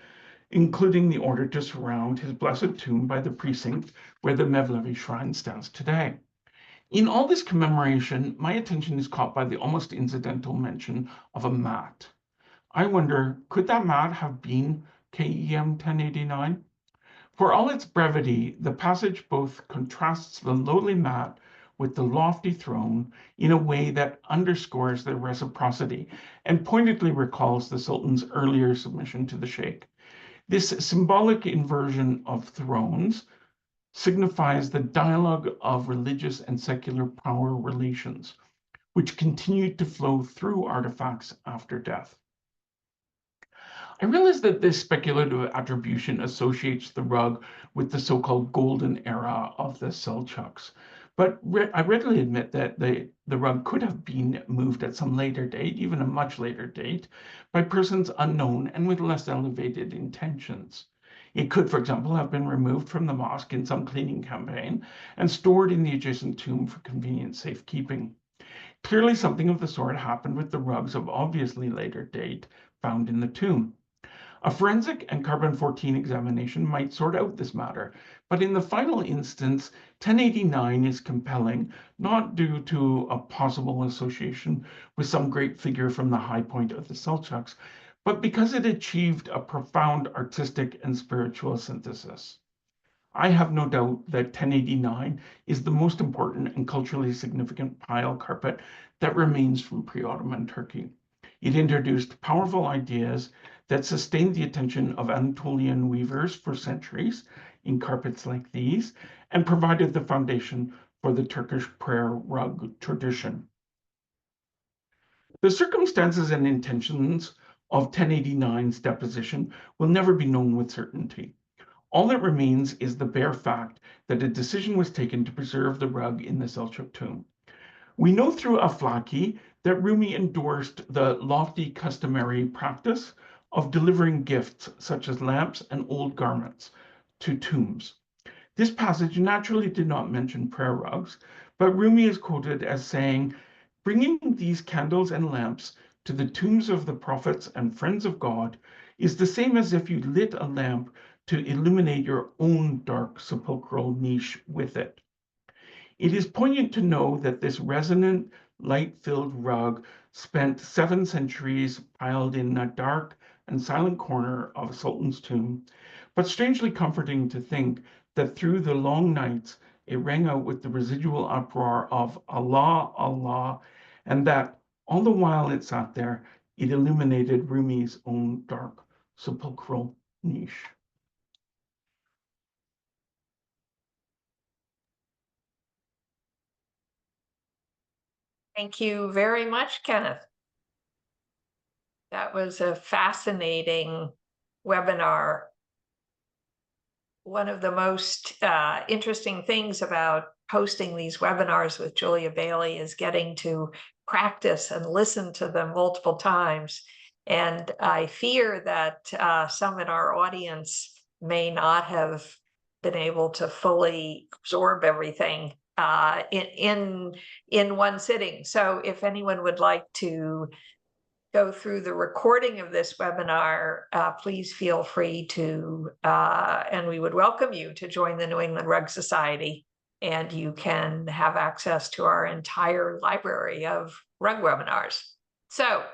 including the order to surround his blessed tomb by the precinct where the Mevlevi shrine stands today. In all this commemoration, my attention is caught by the almost incidental mention of a mat. I wonder, could that mat have been KEM 1089? For all its brevity, the passage both contrasts the lowly mat with the lofty throne in a way that underscores their reciprocity and pointedly recalls the Sultan's earlier submission to the Sheikh. This symbolic inversion of thrones signifies the dialogue of religious and secular power relations, which continued to flow through artifacts after death. I realize that this speculative attribution associates the rug with the so-called golden era of the Seljuks, but I readily admit that the rug could have been moved at some later date, even a much later date, by persons unknown and with less elevated intentions. It could, for example, have been removed from the mosque in some cleaning campaign and stored in the adjacent tomb for convenient safekeeping. Clearly, something of the sort happened with the rugs of obviously later date found in the tomb. A forensic and carbon-14 examination might sort out this matter, but in the final instance, 1089 is compelling, not due to a possible association with some great figure from the high point of the Seljuks, but because it achieved a profound artistic and spiritual synthesis. I have no doubt that 1089 is the most important and culturally significant pile carpet that remains from pre-Ottoman Turkey. It introduced powerful ideas that sustained the attention of Anatolian weavers for centuries in carpets like these, and provided the foundation for the Turkish prayer rug tradition. The circumstances and intentions of 1089's deposition will never be known with certainty. All that remains is the bare fact that a decision was taken to preserve the rug in the Seljuk tomb. We know through Aflaki that Rumi endorsed the lofty customary practice of delivering gifts such as lamps and old garments to tombs. This passage naturally did not mention prayer rugs, but Rumi is quoted as saying, "Bringing these candles and lamps to the tombs of the prophets and friends of God is the same as if you lit a lamp to illuminate your own dark sepulchral niche with it." It is poignant to know that this resonant, light-filled rug spent 7 centuries piled in a dark and silent corner of a sultan's tomb, but strangely comforting to think that through the long nights it rang out with the residual uproar of Allah, Allah, and that all the while it sat there, it illuminated Rumi's own dark sepulchral niche. Thank you very much, Kenneth. That was a fascinating webinar. One of the most interesting things about hosting these webinars with Julia Bailey is getting to practice and listen to them multiple times. And I fear that some in our audience may not have been able to fully absorb everything in one sitting. So if anyone would like to go through the recording of this webinar, please feel free to, and we would welcome you to join the New England Rug Society, and you can have access to our entire library of rug webinars. So,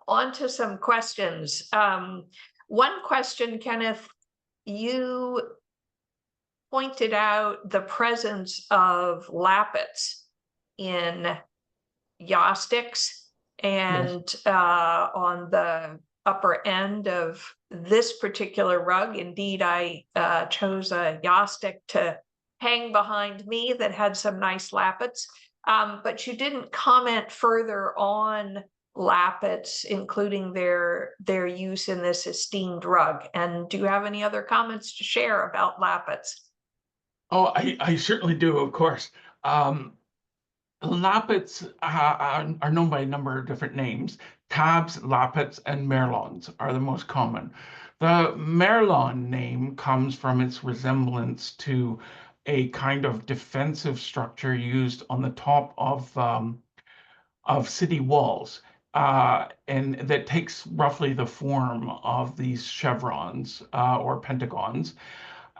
on to some questions. One question, Kenneth, you pointed out the presence of lappets in yastiks. And yes, on the upper end of this particular rug, indeed, I chose a yastik to hang behind me that had some nice lappets. But you didn't comment further on lappets, including their use in this esteemed rug. And do you have any other comments to share about lappets? Oh, I certainly do, of course. Lappets are known by a number of different names. Tabs, lappets, and merlons are the most common. The merlon name comes from its resemblance to a kind of defensive structure used on the top of city walls, and that takes roughly the form of these chevrons or pentagons.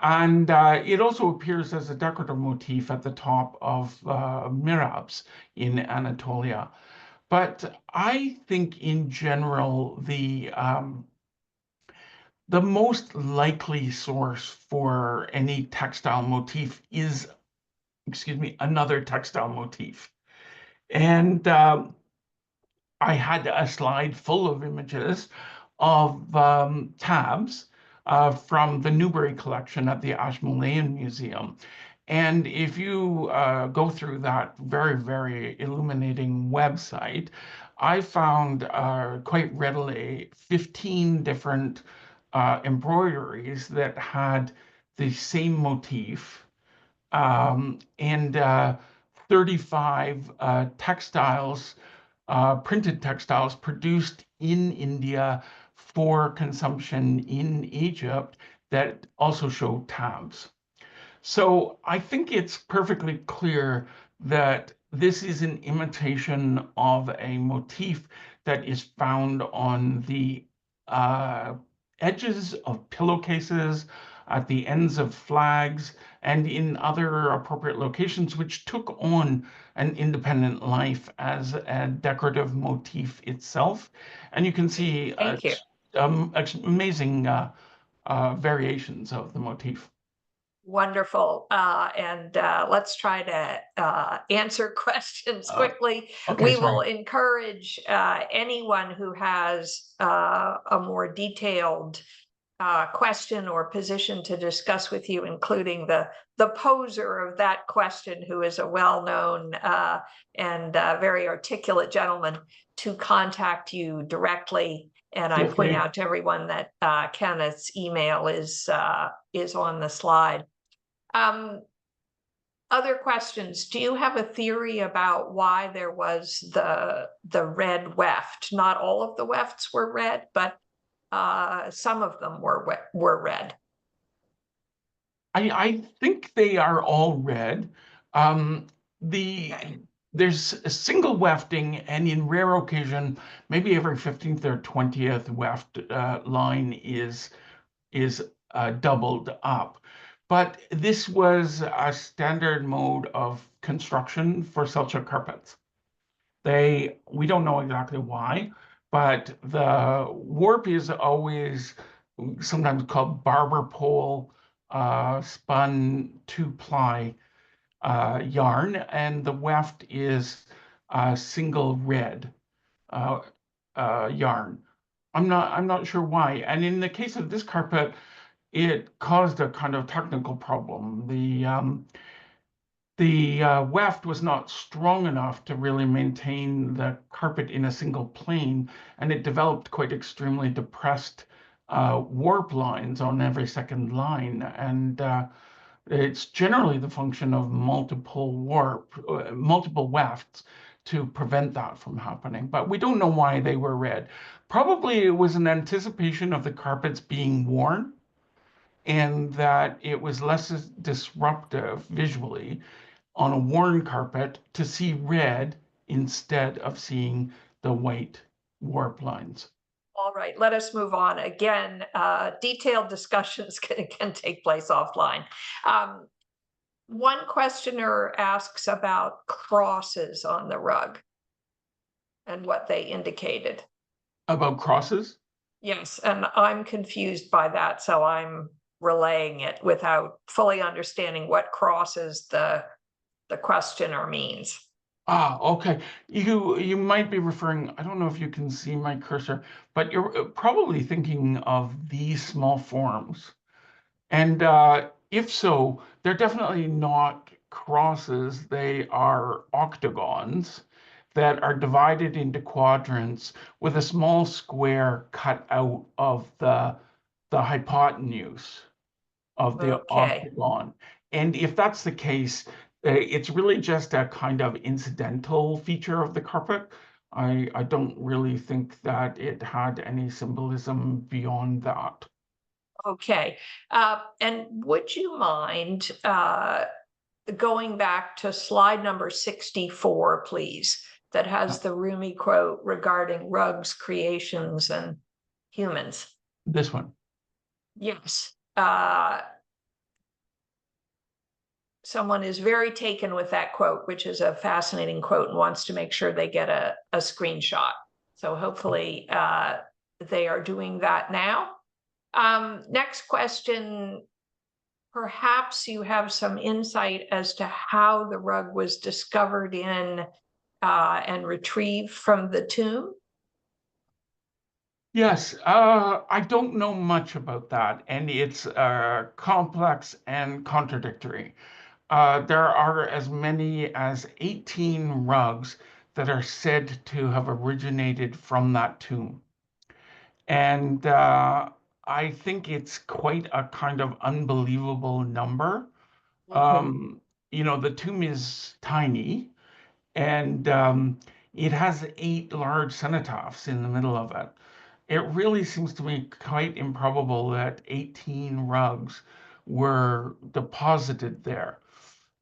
And it also appears as a decorative motif at the top of mihrabs in Anatolia. But I think in general, the most likely source for any textile motif is excuse me, another textile motif. And I had a slide full of images of tabs from the Newbury collection at the Ashmolean Museum. And if you go through that very, very illuminating website, I found quite readily 15 different embroideries that had the same motif, and 35 textiles, printed textiles produced in India for consumption in Egypt that also show tabs. So I think it's perfectly clear that this is an imitation of a motif that is found on the edges of pillowcases, at the ends of flags, and in other appropriate locations, which took on an independent life as a decorative motif itself. And you can see Thank you. amazing variations of the motif. Wonderful. And let's try to answer questions quickly. Okay, We sorry. will encourage anyone who has a more detailed question or position to discuss with you, including the poser of that question, who is a well-known and very articulate gentleman, to contact you directly. And I point out to everyone that Kenneth's email is on the slide. Other questions? Do you have a theory about why there was the red weft? Not all of the wefts were red, but some of them were red. I think they are all red. There's a single wefting, and in rare occasion, maybe every 15th or 20th weft line is doubled up. But this was a standard mode of construction for Seljuk carpets. We don't know exactly why, but the warp is always sometimes called barber pole spun 2-ply yarn, and the weft is single red yarn. I'm not sure why. And in the case of this carpet, it caused a kind of technical problem. The weft was not strong enough to really maintain the carpet in a single plane, and it developed quite extremely depressed warp lines on every second line. And it's generally the function of multiple wefts to prevent that from happening. But we don't know why they were red. Probably it was an anticipation of the carpets being worn, and that it was less disruptive visually on a worn carpet to see red instead of seeing the white warp lines. All right, let us move on. Again, detailed discussions can take place offline. One questioner asks about crosses on the rug and what they indicated. About crosses? Yes, and I'm confused by that, so I'm relaying it without fully understanding what crosses the questioner means. Okay. You might be referring, I don't know if you can see my cursor, but you're probably thinking of these small forms. And if so, they're definitely not crosses. They are octagons that are divided into quadrants with a small square cut out of the hypotenuse of the octagon. And if that's the case, it's really just a kind of incidental feature of the carpet. I don't really think that it had any symbolism beyond that. Okay, and would you mind going back to slide number 64, please, that has the Rumi quote regarding rugs, creations, and humans? This one. Yes. Someone is very taken with that quote, which is a fascinating quote, and wants to make sure they get a screenshot. So hopefully they are doing that now. Next question perhaps you have some insight as to how the rug was discovered in and retrieved from the tomb? Yes, I don't know much about that, and it's complex and contradictory. There are as many as 18 rugs that are said to have originated from that tomb. And I think it's quite a kind of unbelievable number. Um, the tomb is tiny, and it has 8 large cenotaphs in the middle of it. It really seems to me quite improbable that 18 rugs were deposited there.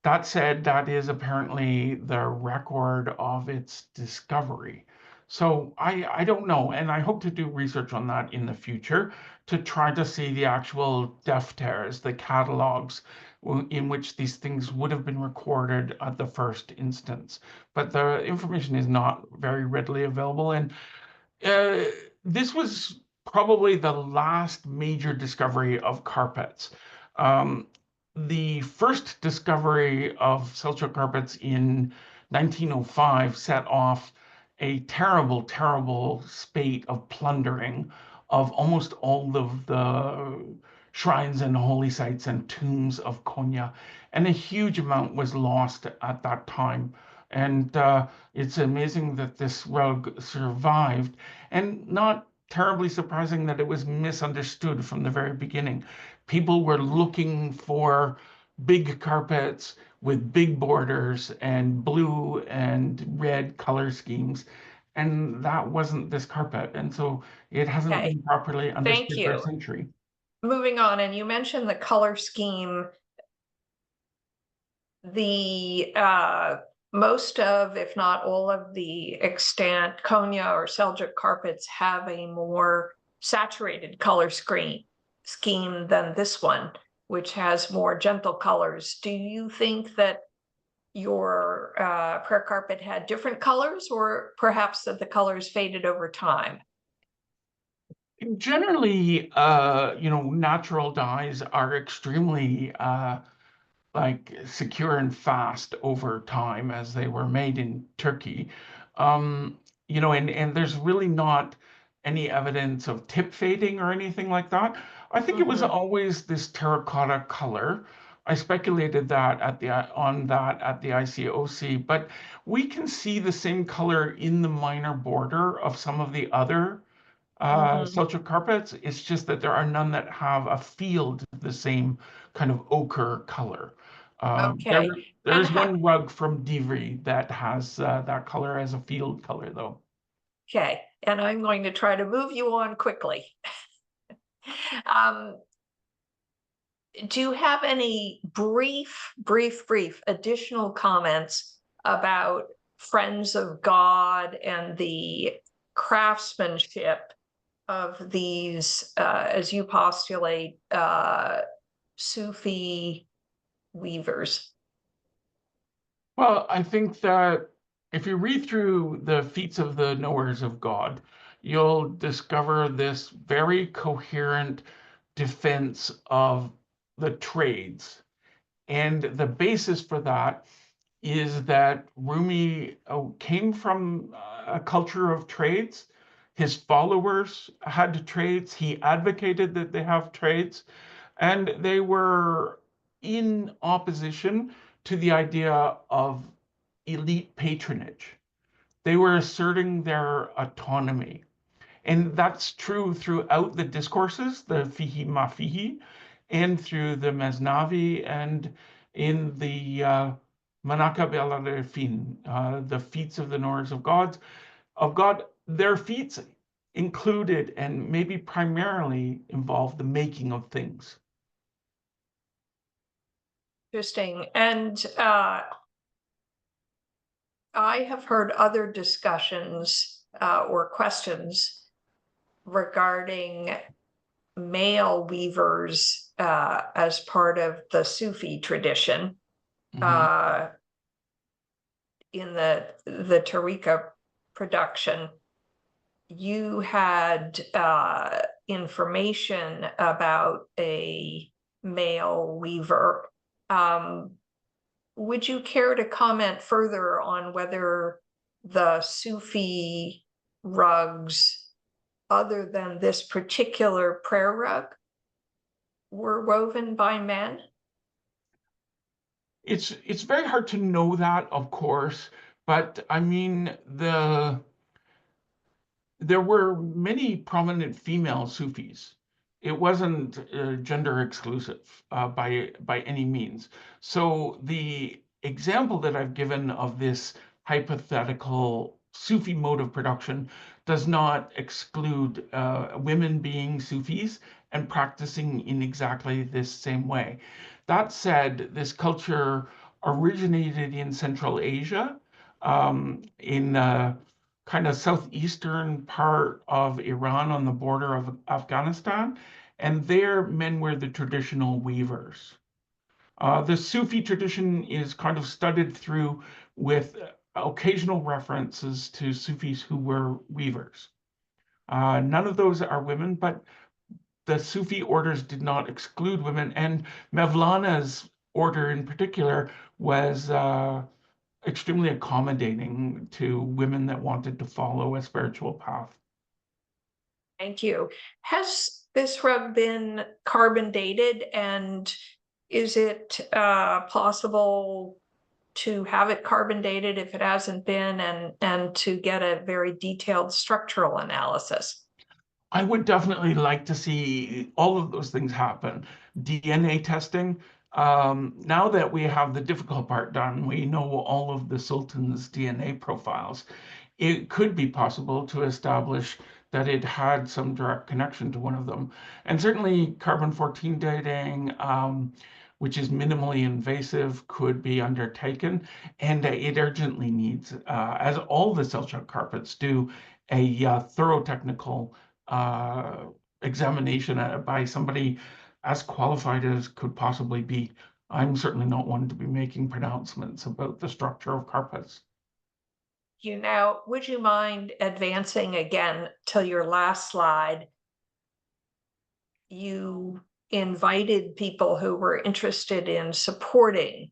That said, that is apparently the record of its discovery. So I don't know, and I hope to do research on that in the future to try to see the actual defters, the catalogs in which these things would have been recorded at the first instance. But the information is not very readily available, and this was probably the last major discovery of carpets. Um, the first discovery of Seljuk carpets in 1905 set off a terrible, terrible spate of plundering of almost all of the shrines and holy sites and tombs of Konya, and a huge amount was lost at that time. And it's amazing that this rug survived, and not terribly surprising that it was misunderstood from the very beginning. People were looking for big carpets with big borders and blue and red color schemes, and that wasn't this carpet. And so it hasn't Okay, been properly thank understood for a you. century. Moving on, and you mentioned the color scheme. The most of, if not all of the extant Konya or Seljuk carpets have a more saturated color scheme than this one, which has more gentle colors. Do you think that your prayer carpet had different colors, or perhaps that the colors faded over time? Generally, natural dyes are extremely secure and fast over time as they were made in Turkey. And there's really not any evidence of tip fading or anything like that. I think it was always this terracotta color. I speculated that at the ICOC, but we can see the same color in the minor border of some of the other Seljuk carpets. It's just that there are none that have a field the same kind of ochre color. Okay. There And is one rug from Divri that has that color as a field color, though. okay, and I'm going to try to move you on quickly. Do you have any brief additional comments about Friends of God and the craftsmanship of these, as you postulate, Sufi weavers? Well, I think that if you read through the feats of the knowers of God, you'll discover this very coherent defense of the trades. And the basis for that is that Rumi came from a culture of trades. His followers had trades. He advocated that they have trades, and they were in opposition to the idea of elite patronage. They were asserting their autonomy. And that's true throughout the discourses, the Fihi Mafihi, and through the Mesnavi, and in the Manaqib al-Arifin, the feats of the knowers of God. Their feats included and maybe primarily involved the making of things. Interesting. And I have heard other discussions or questions regarding male weavers as part of the Sufi tradition in the Tariqa production. You had information about a male weaver. Would you care to comment further on whether the Sufi rugs, other than this particular prayer rug, were woven by men? It's very hard to know that, of course, but I mean there were many prominent female Sufis. It wasn't gender exclusive by any means. So the example that I've given of this hypothetical Sufi mode of production does not exclude women being Sufis and practicing in exactly this same way. That said, this culture originated in Central Asia, in kind of southeastern part of Iran on the border of Afghanistan, and there men were the traditional weavers. The Sufi tradition is kind of studded through with occasional references to Sufis who were weavers. None of those are women, but the Sufi orders did not exclude women, and Mevlana's order in particular was extremely accommodating to women that wanted to follow a spiritual path. Thank you. Has this rug been carbon dated, and is it possible to have it carbon dated if it hasn't been, and to get a very detailed structural analysis? I would definitely like to see all of those things happen. DNA testing. Now that we have the difficult part done, we know all of the Sultan's DNA profiles. It could be possible to establish that it had some direct connection to one of them. And certainly carbon-14 dating, which is minimally invasive, could be undertaken. And it urgently needs, as all the Seljuk carpets do, a thorough technical examination by somebody as qualified as could possibly be. I'm certainly not one to be making pronouncements about the structure of carpets. Would you mind advancing again to your last slide? You invited people who were interested in supporting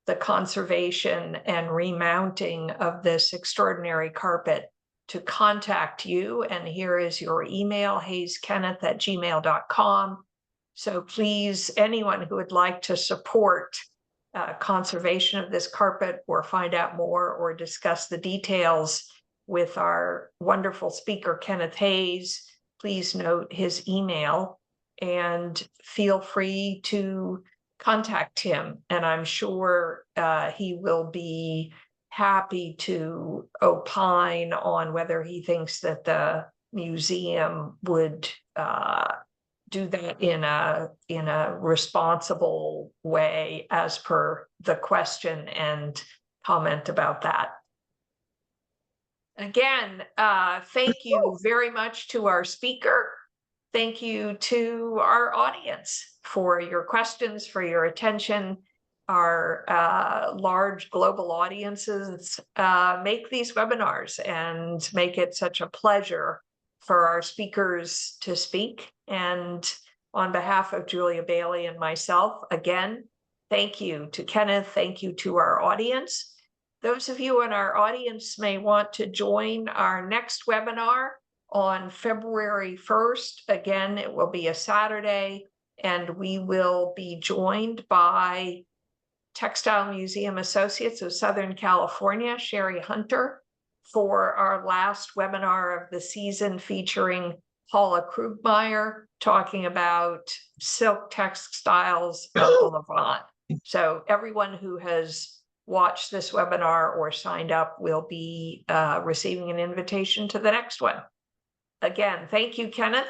the conservation and remounting of this extraordinary carpet to contact you. And here is your email, hayeskenneth@gmail.com. So please, anyone who would like to support conservation of this carpet or find out more or discuss the details with our wonderful speaker, Kenneth Hayes, please note his email and feel free to contact him. And I'm sure he will be happy to opine on whether he thinks that the museum would do that in a responsible way as per the question and comment about that. Again, thank you very much to our speaker. Thank you to our audience for your questions, for your attention. Our large global audiences make these webinars and make it such a pleasure for our speakers to speak. And on behalf of Julia Bailey and myself, again, thank you to Kenneth, thank you to our audience. Those of you in our audience may want to join our next webinar on February 1st. Again, it will be a Saturday, and we will be joined by Textile Museum Associates of Southern California, Sherry Hunter, for our last webinar of the season featuring Paula Krugmeyer talking about silk textiles of the Levant. So everyone who has watched this webinar or signed up will be receiving an invitation to the next one. Again, thank you, Kenneth.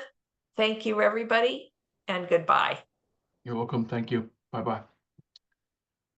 Thank you, everybody, and goodbye. You're welcome. Thank you. Bye-bye.